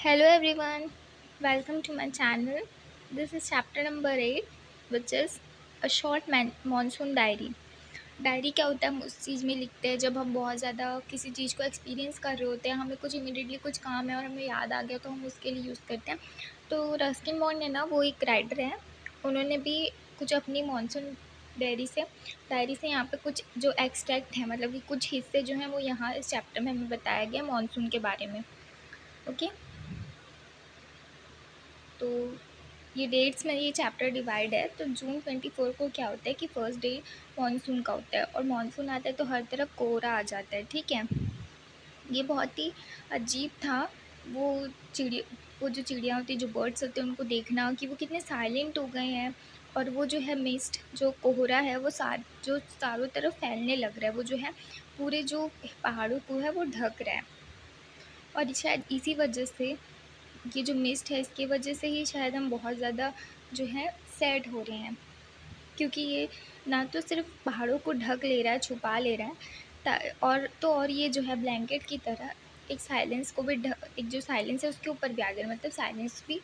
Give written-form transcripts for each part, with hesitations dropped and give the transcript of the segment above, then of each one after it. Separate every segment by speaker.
Speaker 1: Hello everyone, welcome to my channel. This is chapter number 8, which is a short monsoon diary. Diary क्या होता है? हम उस चीज़ में लिखते हैं जब हम बहुत ज़्यादा किसी चीज़ को एक्सपीरियंस कर रहे होते हैं, हमें कुछ इमीडिएटली कुछ काम है और हमें याद आ गया तो हम उसके लिए यूज़ करते हैं। तो रस्किन बॉन्ड ने ना, वो एक राइटर है, उन्होंने भी कुछ अपनी मानसून डायरी से यहाँ पे कुछ जो एक्सट्रैक्ट है, मतलब कि कुछ हिस्से जो हैं वो यहाँ इस चैप्टर में हमें बताया गया मानसून के बारे में। ओके, तो ये डेट्स में ये चैप्टर डिवाइड है। तो जून 24 को क्या होता है कि फर्स्ट डे मानसून का होता है, और मानसून आता है तो हर तरफ कोहरा आ जाता है। ठीक है, ये बहुत ही अजीब था। वो चिड़ी वो जो चिड़िया होती है, जो बर्ड्स होते हैं, उनको देखना कि वो कितने साइलेंट हो गए हैं। और वो जो है मिस्ट, जो कोहरा है, वो जो चारों तरफ फैलने लग रहा है, वो जो है पूरे जो पहाड़ों को है वो ढक रहा है। और शायद इसी वजह से, ये जो मिस्ट है, इसकी वजह से ही शायद हम बहुत ज़्यादा जो है सैड हो रहे हैं, क्योंकि ये ना तो सिर्फ पहाड़ों को ढक ले रहा है, छुपा ले रहा है, और ये जो है ब्लैंकेट की तरह एक साइलेंस को भी एक जो साइलेंस है उसके ऊपर भी आ गया, मतलब साइलेंस भी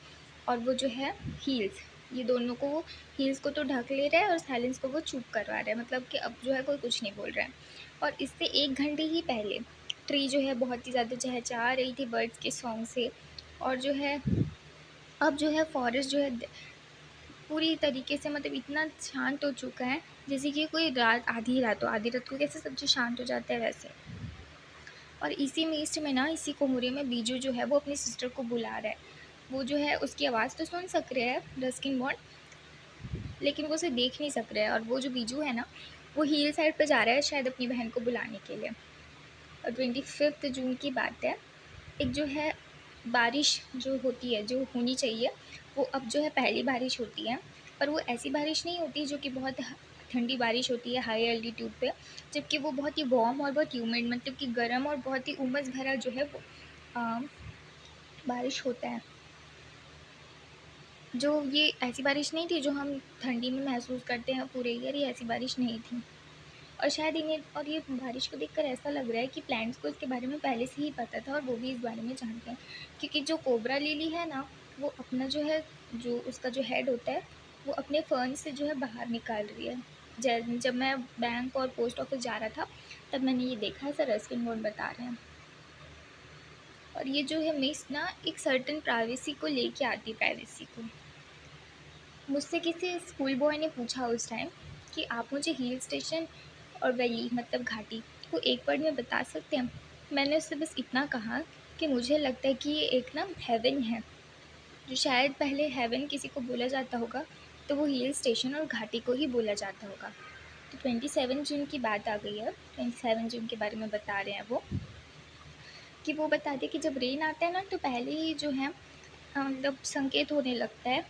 Speaker 1: और वो जो है हील्स, ये दोनों को वो हील्स को तो ढक ले रहा है और साइलेंस को वो चुप करवा रहा है, मतलब कि अब जो है कोई कुछ नहीं बोल रहा है। और इससे 1 घंटे ही पहले ट्री जो है बहुत ही ज़्यादा चहचहा रही थी बर्ड्स के सॉन्ग से। और जो है अब जो है फॉरेस्ट जो है पूरी तरीके से, मतलब इतना शांत हो चुका है, जैसे कि कोई रात, आधी रात हो, आधी रात को कैसे सब चीज़ शांत हो जाता है वैसे। और इसी मिस्ट में ना, इसी कोहरे में बीजू जो है वो अपनी सिस्टर को बुला रहा है। वो जो है उसकी आवाज़ तो सुन सक रहे हैं रस्किन बॉन्ड, लेकिन वो उसे देख नहीं सक रहे हैं। और वो जो बीजू है ना, वो हील साइड पे जा रहा है शायद अपनी बहन को बुलाने के लिए। और 25 जून की बात है। एक जो है बारिश जो होती है, जो होनी चाहिए, वो अब जो है पहली बारिश होती है। पर वो ऐसी बारिश नहीं होती जो कि बहुत ठंडी बारिश होती है हाई एल्टीट्यूड पे, जबकि वो बहुत ही वार्म और बहुत ह्यूमिड, मतलब कि गर्म और बहुत ही उमस भरा जो है वो आ, बारिश होता है। जो ये ऐसी बारिश नहीं थी जो हम ठंडी में महसूस करते हैं पूरे ईयर, ये ऐसी बारिश नहीं थी। और शायद इन्हें, और ये बारिश को देखकर ऐसा लग रहा है कि प्लांट्स को इसके बारे में पहले से ही पता था और वो भी इस बारे में जानते हैं, क्योंकि जो कोबरा लिली है ना, वो अपना जो है, जो उसका जो हेड होता है, वो अपने फर्न से जो है बाहर निकाल रही है। जब मैं बैंक और पोस्ट ऑफिस जा रहा था, तब मैंने ये देखा, ऐसा रस्किन बॉन्ड बता रहे हैं। और ये जो है मिस ना, एक सर्टन प्राइवेसी को लेके आती, प्राइवेसी को। मुझसे किसी स्कूल बॉय ने पूछा उस टाइम कि आप मुझे हिल स्टेशन और वैली, मतलब घाटी, को एक वर्ड में बता सकते हैं। मैंने उससे बस इतना कहा कि मुझे लगता है कि ये एक ना हेवन है, जो शायद पहले हेवन किसी को बोला जाता होगा तो वो हिल स्टेशन और घाटी को ही बोला जाता होगा। तो 27 जून की बात आ गई है। 27 जून के बारे में बता रहे हैं वो, कि वो बताते कि जब रेन आता है ना, तो पहले ही जो है मतलब संकेत होने लगता है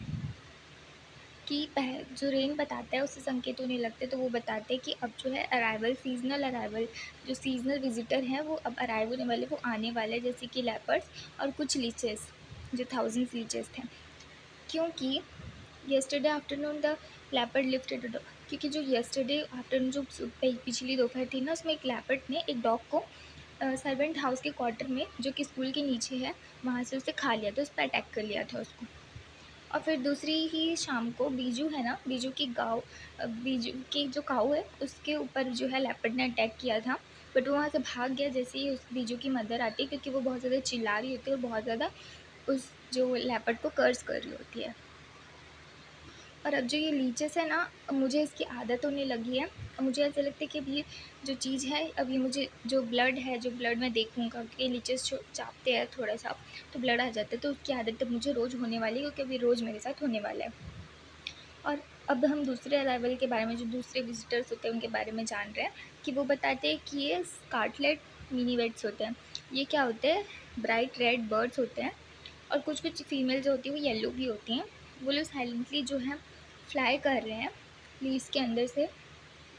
Speaker 1: कि जो रेन बताता है उससे संकेत होने लगते हैं। तो वो बताते हैं कि अब जो है अराइवल, सीजनल अराइवल, जो सीजनल विजिटर हैं वो अब अराइव होने वाले, वो आने वाले, जैसे कि लेपर्ड्स और कुछ लीचेस, जो 1000 लीचेस थे। क्योंकि yesterday afternoon the leopard lifted, क्योंकि जो येस्टरडे आफ्टरनून, जो पिछली दोपहर थी ना, उसमें एक लेपर्ड ने एक डॉग को सर्वेंट हाउस के क्वार्टर में, जो कि स्कूल के नीचे है, वहाँ से उसे खा लिया था, उस पर अटैक कर लिया था उसको। और फिर दूसरी ही शाम को बीजू है ना, बीजू की जो काऊ है, उसके ऊपर जो है लेपर्ड ने अटैक किया था। बट वो वहाँ से भाग गया जैसे ही उस बीजू की मदर आती है, क्योंकि वो बहुत ज़्यादा चिल्ला रही होती है और बहुत ज़्यादा उस जो लेपर्ड को कर्ज कर रही होती है। और अब जो ये लीचेस है ना, अब मुझे इसकी आदत होने लगी है। अब मुझे ऐसा लगता है कि अब ये जो चीज़ है, अब ये मुझे जो ब्लड है, जो ब्लड मैं देखूँगा कि लीचेस चापते हैं थोड़ा सा, तो ब्लड आ जाता है, तो उसकी आदत अब मुझे रोज़ होने वाली है, क्योंकि अभी रोज़ मेरे साथ होने वाला है। और अब हम दूसरे अराइवल के बारे में, जो दूसरे विजिटर्स होते हैं उनके बारे में जान रहे हैं, कि वो बताते हैं कि ये स्कारलेट मिनीवेट्स होते हैं। ये क्या होते हैं? ब्राइट रेड बर्ड्स होते हैं, और कुछ कुछ फीमेल जो होती है वो येलो भी होती हैं। वो लोग साइलेंटली जो है फ्लाई कर रहे हैं लीव्स के अंदर से,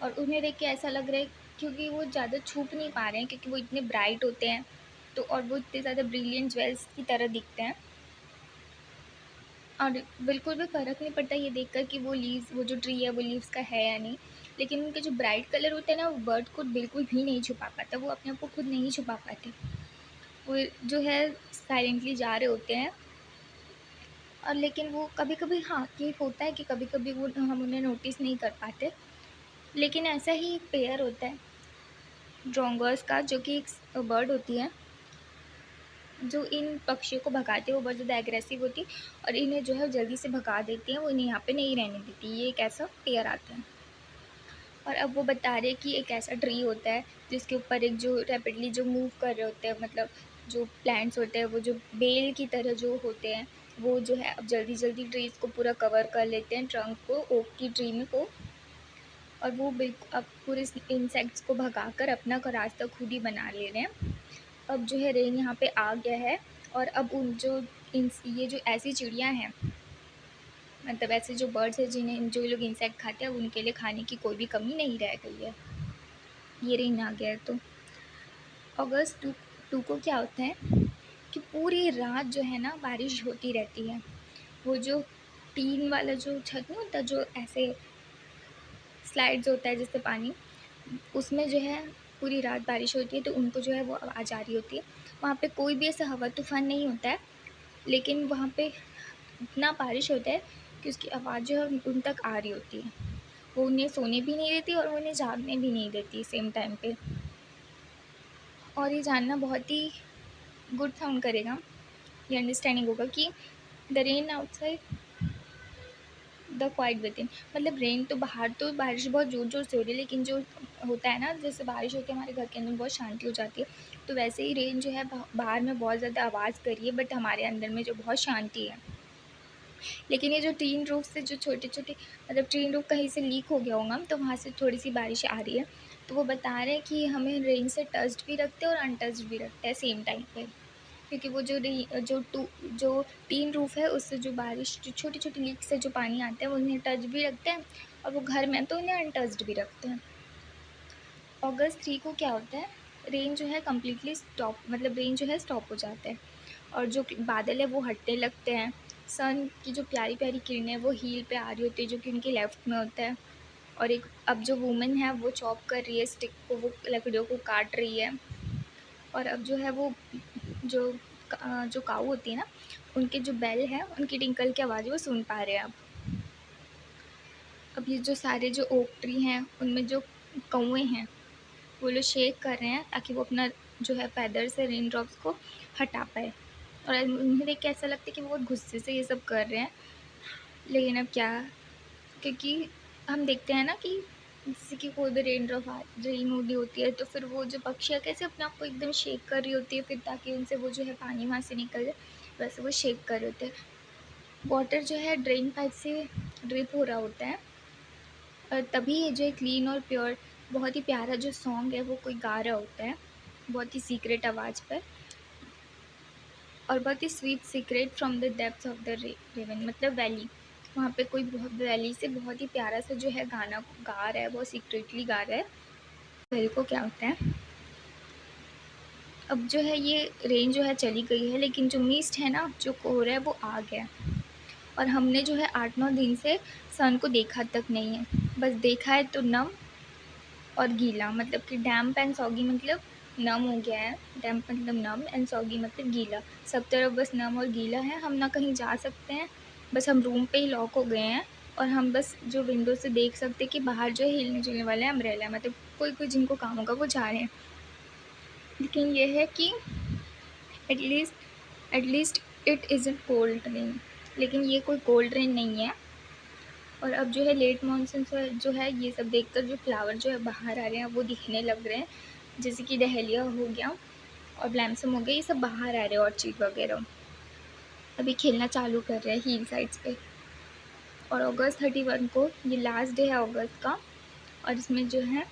Speaker 1: और उन्हें देख के ऐसा लग रहा है, क्योंकि वो ज़्यादा छुप नहीं पा रहे हैं, क्योंकि वो इतने ब्राइट होते हैं, तो और वो इतने ज़्यादा ब्रिलियंट ज्वेल्स की तरह दिखते हैं। और बिल्कुल भी फ़र्क नहीं पड़ता ये देखकर कि वो लीव्स, वो जो ट्री है वो लीव्स का है या नहीं। लेकिन उनके जो ब्राइट कलर होते हैं ना, वो बर्ड को बिल्कुल भी नहीं छुपा पाता, वो अपने आप को खुद नहीं छुपा पाते। वो जो है साइलेंटली जा रहे होते हैं। और लेकिन वो कभी-कभी, हाँ, ये होता है कि कभी-कभी वो हम उन्हें नोटिस नहीं कर पाते। लेकिन ऐसा ही एक पेयर होता है ड्रोंगर्स का, जो कि एक बर्ड होती है जो इन पक्षियों को भगाती है। वो बहुत ज़्यादा एग्रेसिव होती है और इन्हें जो है जल्दी से भगा देती है, वो इन्हें यहाँ पे नहीं रहने देती। ये एक ऐसा पेयर आता है। और अब वो बता रहे हैं कि एक ऐसा ट्री होता है जिसके ऊपर एक जो रैपिडली जो मूव कर रहे होते हैं, मतलब जो प्लांट्स होते हैं वो जो बेल की तरह जो होते हैं, वो जो है अब जल्दी जल्दी ट्रीज़ को पूरा कवर कर लेते हैं, ट्रंक को, ओक की ट्री में को। और वो बिल्कुल अब पूरे इंसेक्ट्स को भगाकर अपना का रास्ता खुद ही बना ले रहे हैं। अब जो है रेन यहाँ पे आ गया है। और अब उन जो ये जो ऐसी चिड़ियाँ हैं, मतलब ऐसे जो बर्ड्स हैं जिन्हें जो लोग इंसेक्ट खाते हैं, अब उनके लिए खाने की कोई भी कमी नहीं रह गई है, ये रेन आ गया है। तो अगस्त टू को क्या होता है कि पूरी रात जो है ना बारिश होती रहती है। वो जो टीन वाला जो छत नहीं होता, जो ऐसे स्लाइड्स होता है जिससे पानी, उसमें जो है पूरी रात बारिश होती है, तो उनको जो है वो आवाज़ आ रही होती है। वहाँ पे कोई भी ऐसा हवा तूफ़ान नहीं होता है, लेकिन वहाँ पे इतना बारिश होता है कि उसकी आवाज़ जो है उन तक आ रही होती है। वो उन्हें सोने भी नहीं देती और उन्हें जागने भी नहीं देती सेम टाइम पे। और ये जानना बहुत ही गुड साउंड करेगा, ये अंडरस्टैंडिंग होगा कि the rain outside the quite with in, मतलब रेन तो बाहर, तो बारिश बहुत ज़ोर ज़ोर से हो रही है, लेकिन जो होता है ना, जैसे बारिश होती है हमारे घर के अंदर बहुत शांति हो जाती है, तो वैसे ही रेन जो है बाहर में बहुत ज़्यादा आवाज़ कर रही है, बट हमारे अंदर में जो बहुत शांति है। लेकिन ये जो टीन रूफ से जो छोटे छोटे, मतलब टीन रूफ कहीं से लीक हो गया होगा, तो वहाँ से थोड़ी सी बारिश आ रही है। तो वो बता रहे हैं कि हमें रेन से टच्ड भी रखते हैं और अनटच्ड भी रखते हैं सेम टाइम पे, क्योंकि वो जो टीन रूफ है उससे जो बारिश, जो छोटी छोटी लीक से जो पानी आता है, वो उन्हें टच भी रखते हैं, और वो घर में तो उन्हें अनटच्ड भी रखते हैं। अगस्त 3 को क्या होता है, रेन जो है कम्प्लीटली स्टॉप, मतलब रेन जो है स्टॉप हो जाता है, और जो बादल है वो हटने लगते हैं। सन की जो प्यारी प्यारी किरणें वो हील पे आ रही होती है, जो कि उनके लेफ्ट में होता है। और एक अब जो वुमन है वो चॉप कर रही है स्टिक को, वो लकड़ियों को काट रही है। और अब जो है वो जो जो काऊ होती है ना, उनके जो बेल है, उनकी टिंकल की आवाज़ वो सुन पा रहे हैं अब ये जो सारे जो ओक ट्री हैं उनमें जो कौवे हैं, वो लोग शेक कर रहे हैं ताकि वो अपना जो है फैदर से रेन ड्रॉप्स को हटा पाए। और उन्हें देख के ऐसा लगता है कि वो बहुत गुस्से से ये सब कर रहे हैं, लेकिन अब क्या, क्योंकि हम देखते हैं ना कि जैसे कि कोई भी रेन हो रही होती है, तो फिर वो जो पक्षियाँ कैसे अपने आप को एकदम शेक कर रही होती है, फिर ताकि उनसे वो जो है पानी वहाँ से निकल जाए, वैसे वो शेक कर रहे होते हैं। वाटर जो है ड्रेन पाइप से ड्रिप हो रहा होता है, और तभी ये जो क्लीन और प्योर बहुत ही प्यारा जो सॉन्ग है वो कोई गा रहा होता है, बहुत ही सीक्रेट आवाज़ पर, और बहुत ही sweet secret from the depths of the ravine, मतलब वैली। वहाँ पे कोई बहुत वैली से बहुत ही प्यारा सा जो है गाना गा रहा है, बहुत सीक्रेटली गा रहा है। वेल को क्या होता है, अब जो है ये रेन जो है चली गई है, लेकिन जो मिस्ट है ना, जो कोहरा है वो आ गया। और हमने जो है 8-9 दिन से सन को देखा तक नहीं है, बस देखा है तो नम और गीला, मतलब कि डैम्प एंड सॉगी, मतलब नम हो गया है, डैम्प मतलब नम एंड सॉगी मतलब गीला, सब तरफ बस नम और गीला है। हम ना कहीं जा सकते हैं, बस हम रूम पे ही लॉक हो गए हैं, और हम बस जो विंडो से देख सकते हैं कि बाहर जो है हिलने जुलने वाला है अम्ब्रेला, मतलब कोई कोई जिनको काम होगा वो जा रहे हैं। लेकिन ये है कि at least it is cold rain, लेकिन ये कोई कोल्ड रेन नहीं है। और अब जो है लेट मानसून से जो है ये सब देखकर जो फ्लावर जो है बाहर आ रहे हैं वो दिखने लग रहे हैं, जैसे कि डहेलिया हो गया और ब्लैमसम हो गया, ये सब बाहर आ रहे हैं, ऑर्चिड वगैरह अभी खिलना चालू कर रहे हैं हिल साइड्स पे। और अगस्त 31 को ये लास्ट डे है अगस्त का, और इसमें जो है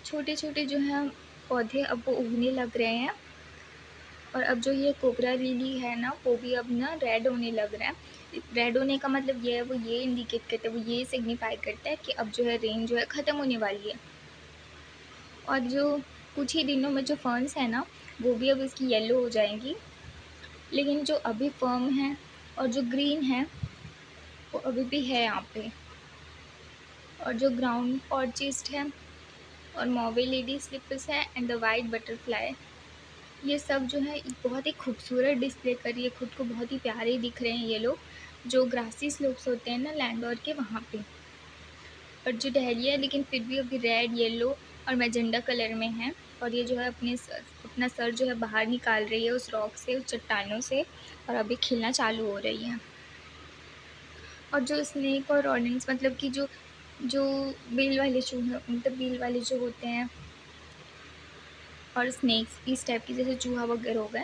Speaker 1: छोटे छोटे जो है पौधे अब वो उगने लग रहे हैं। और अब जो ये कोबरा लिली है ना, वो भी अब ना रेड होने लग रहा है। रेड होने का मतलब ये है, वो ये इंडिकेट करता है, वो ये सिग्निफाई करता है कि अब जो है रेन जो है ख़त्म होने वाली है। और जो कुछ ही दिनों में जो फर्न्स है ना, वो भी अब इसकी येलो हो जाएंगी, लेकिन जो अभी फर्म है और जो ग्रीन है वो अभी भी है यहाँ पे। और जो ग्राउंड ऑर्चिस्ट है और मॉवे लेडी स्लिपर्स है एंड द वाइट बटरफ्लाई, ये सब जो है एक बहुत ही खूबसूरत डिस्प्ले कर रही है खुद को, बहुत ही प्यारे दिख रहे हैं ये लोग, जो ग्रासी स्लोप्स होते हैं ना लैंडोर के वहाँ पे। और जो डहेलिया है लेकिन फिर भी अभी रेड, येलो और मैजेंडा कलर में है। और ये जो है अपना सर जो है बाहर निकाल रही है उस रॉक से, उस चट्टानों से, और अभी खिलना चालू हो रही है। और जो स्नेक और रॉडेंट्स मतलब कि जो जो बिल वाले चूहे मतलब बिल वाले जो होते हैं, और स्नेक्स इस टाइप की, जैसे चूहा वगैरह हो गए,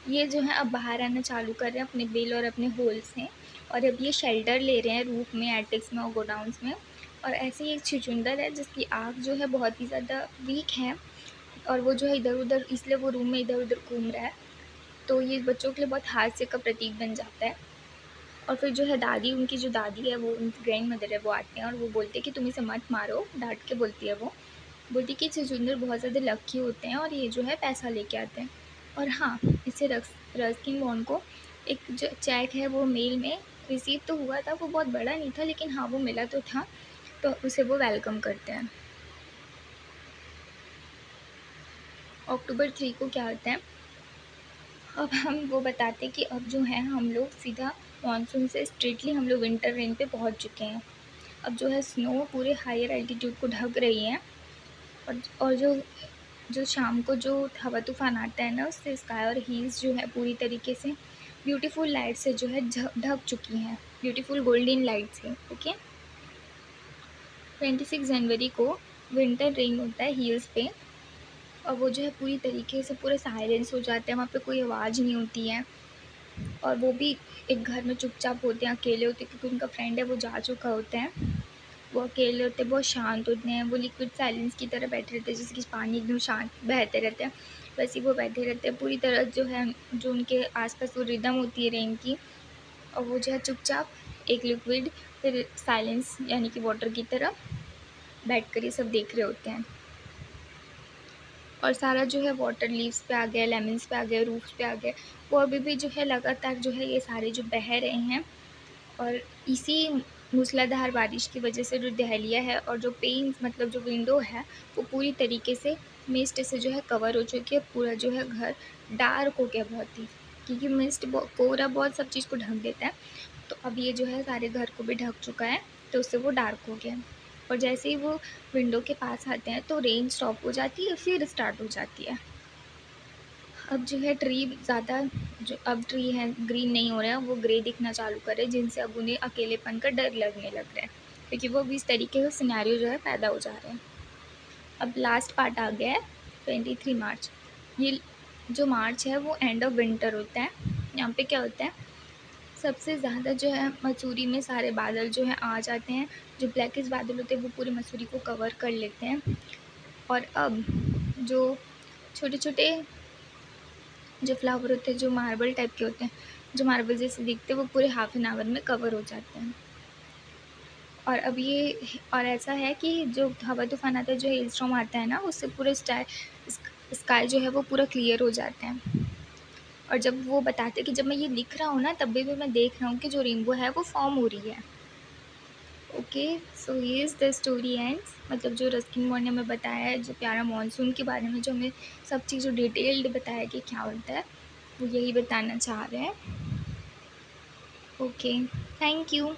Speaker 1: ये जो है अब बाहर आना चालू कर रहे हैं अपने बिल और अपने होल से। और अब ये शेल्टर ले रहे हैं रूफ में, एटिक्स में और गोडाउंस में। और ऐसे ही एक छुछुंदर है जिसकी आँख जो है बहुत ही ज़्यादा वीक है, और वो जो है इधर उधर, इसलिए वो रूम में इधर उधर घूम रहा है। तो ये बच्चों के लिए बहुत हादसे का प्रतीक बन जाता है। और फिर जो है दादी, उनकी जो दादी है, वो उनकी ग्रैंड मदर है, वो आते हैं और वो बोलते हैं कि तुम इसे मत मारो, डांट के बोलती है वो। बोलती है कि छछूंदर बहुत ज़्यादा लकी होते हैं और ये जो है पैसा लेके आते हैं। और हाँ, इसे रस्किन बॉन्ड को एक जो चेक है वो मेल में रिसीव तो हुआ था, वो बहुत बड़ा नहीं था लेकिन हाँ वो मिला तो था, तो उसे वो वेलकम करते हैं। अक्टूबर 3 को क्या होता है, अब हम वो बताते हैं कि अब जो है हम लोग सीधा मानसून से स्ट्रेटली हम लोग विंटर रेन पे पहुंच चुके हैं। अब जो है स्नो पूरे हायर एल्टीट्यूड को ढक रही है। और जो जो शाम को जो हवा तूफान आता है ना, उससे स्काई और हील्स जो है पूरी तरीके से ब्यूटीफुल लाइट से जो है ढक चुकी हैं, ब्यूटीफुल गोल्डन लाइट से। ओके, 26 जनवरी को विंटर रेन होता है हिल्स पे, और वो जो है पूरी तरीके से पूरे साइलेंस हो जाते हैं, वहाँ पे कोई आवाज़ नहीं होती है। और वो भी एक घर में चुपचाप होते हैं, अकेले होते हैं, क्योंकि उनका फ्रेंड है वो जा चुका होता है। वो अकेले होते हैं, बहुत शांत होते हैं, वो लिक्विड साइलेंस की तरह बैठे रहते हैं, जैसे कि पानी एकदम शांत बहते रहते हैं, वैसे ही वो बैठे रहते हैं पूरी तरह। जो है जो उनके आसपास वो रिदम होती है रेन की, और वो जो है चुपचाप एक लिक्विड फिर साइलेंस यानी कि वाटर की तरह बैठ कर ये सब देख रहे होते हैं। और सारा जो है वाटर लीव्स पे आ गया, लेमन्स पे आ गया, रूफ्स पे आ गया, वो अभी भी जो है लगातार जो है ये सारे जो बह रहे हैं। और इसी मूसलाधार बारिश की वजह से जो दहलिया है और जो पेन मतलब जो विंडो है, वो पूरी तरीके से मिस्ट से जो है कवर हो चुकी है। पूरा जो है घर डार्क हो गया बहुत ही, क्योंकि मिस्ट कोहरा बहुत सब चीज़ को ढक देता है। तो अब ये जो है सारे घर को भी ढक चुका है, तो उससे वो डार्क हो गया। और जैसे ही वो विंडो के पास आते हैं तो रेन स्टॉप हो जाती है, फिर स्टार्ट हो जाती है। अब जो है ट्री ज़्यादा, जो अब ट्री है ग्रीन नहीं हो रहा है, वो ग्रे दिखना चालू कर रहे हैं, जिनसे अब उन्हें अकेलेपन का डर लगने लग रहा है, क्योंकि वो भी इस तरीके का सिनेरियो जो है पैदा हो जा रहे हैं। अब लास्ट पार्ट आ गया है 23 मार्च। ये जो मार्च है वो एंड ऑफ विंटर होता है। यहाँ पे क्या होता है, सबसे ज़्यादा जो है मसूरी में सारे बादल जो हैं आ जाते हैं, जो ब्लैकिश बादल होते हैं वो पूरे मसूरी को कवर कर लेते हैं। और अब जो छोटे छोटे जो फ्लावर होते हैं, जो मार्बल टाइप के होते हैं, जो मार्बल जैसे दिखते हैं, वो पूरे हाफ एन आवर में कवर हो जाते हैं। और अब ये और ऐसा है कि जो हवा तूफान आता है, जो हेल स्टॉर्म आता है ना, उससे पूरे स्काई जो है वो पूरा क्लियर हो जाता है। और जब वो बताते हैं कि जब मैं ये लिख रहा हूँ ना, तब भी मैं देख रहा हूँ कि जो रेनबो है वो फॉर्म हो रही है। ओके, सो ये इज़ द स्टोरी एंड्स। मतलब जो रस्किन बॉन्ड ने हमें बताया है, जो प्यारा मानसून के बारे में जो हमें सब चीज़ डिटेल्ड बताया कि क्या होता है, वो यही बताना चाह रहे हैं। Okay, thank you.